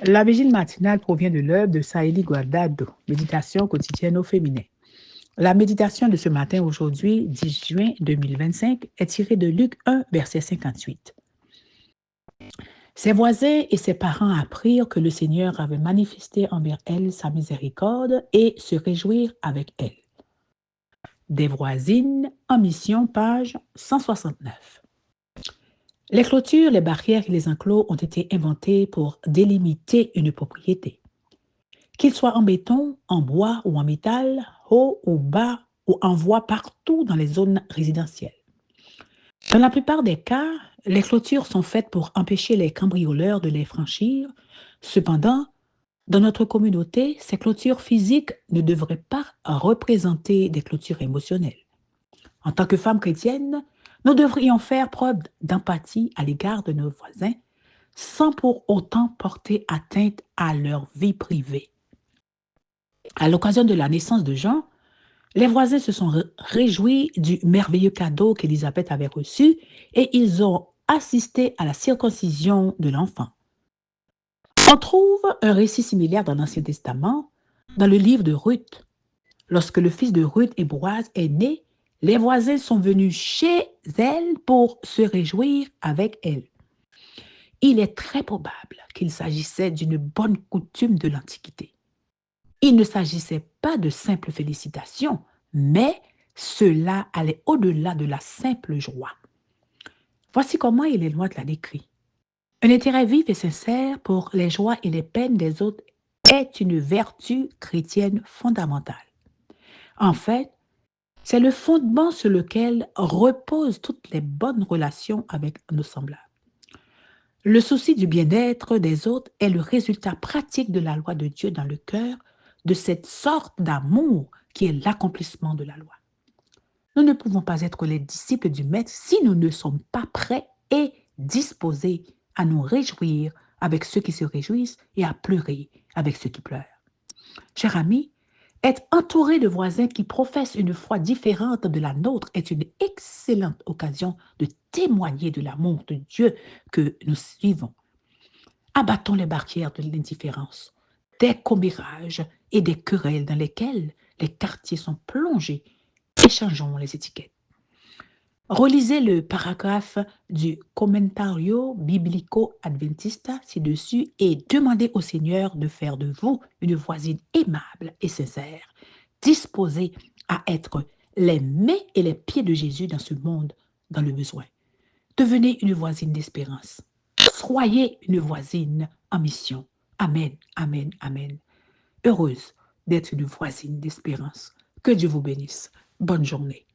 La vigile matinale provient de l'œuvre de Saïli Guardado, Méditation quotidienne au féminin. La méditation de ce matin, aujourd'hui, 10 juin 2025, est tirée de Luc 1, verset 58. Ses voisins et ses parents apprirent que le Seigneur avait manifesté envers elle sa miséricorde et se réjouirent avec elle. Des voisines en mission, page 169. Les clôtures, les barrières et les enclos ont été inventés pour délimiter une propriété. Qu'il soit en béton, en bois ou en métal, haut ou bas ou en voie partout dans les zones résidentielles. Dans la plupart des cas, les clôtures sont faites pour empêcher les cambrioleurs de les franchir. Cependant, dans notre communauté, ces clôtures physiques ne devraient pas représenter des clôtures émotionnelles. En tant que femmes chrétiennes, nous devrions faire preuve d'empathie à l'égard de nos voisins sans pour autant porter atteinte à leur vie privée. À l'occasion de la naissance de Jean, les voisins se sont réjouis du merveilleux cadeau qu'Élisabeth avait reçu et ils ont assisté à la circoncision de l'enfant. On trouve un récit similaire dans l'Ancien Testament, dans le livre de Ruth. Lorsque le fils de Ruth et Boaz est né, les voisins sont venus chez elle pour se réjouir avec elle. Il est très probable qu'il s'agissait d'une bonne coutume de l'Antiquité. Il ne s'agissait pas de simples félicitations, mais cela allait au-delà de la simple joie. Voici comment il est loin de la décrit. Un intérêt vif et sincère pour les joies et les peines des autres est une vertu chrétienne fondamentale. En fait, c'est le fondement sur lequel reposent toutes les bonnes relations avec nos semblables. Le souci du bien-être des autres est le résultat pratique de la loi de Dieu dans le cœur, de cette sorte d'amour qui est l'accomplissement de la loi. Nous ne pouvons pas être les disciples du Maître si nous ne sommes pas prêts et disposés à nous réjouir avec ceux qui se réjouissent et à pleurer avec ceux qui pleurent. Chers amis, être entouré de voisins qui professent une foi différente de la nôtre est une excellente occasion de témoigner de l'amour de Dieu que nous suivons. Abattons les barrières de l'indifférence, des commérages et des querelles dans lesquelles les quartiers sont plongés. Échangeons les étiquettes. Relisez le paragraphe du Commentario Biblico Adventista ci-dessus et demandez au Seigneur de faire de vous une voisine aimable et sincère, disposée à être les mains et les pieds de Jésus dans ce monde, dans le besoin. Devenez une voisine d'espérance. Soyez une voisine en mission. Amen, amen, amen. Heureuse d'être une voisine d'espérance. Que Dieu vous bénisse. Bonne journée.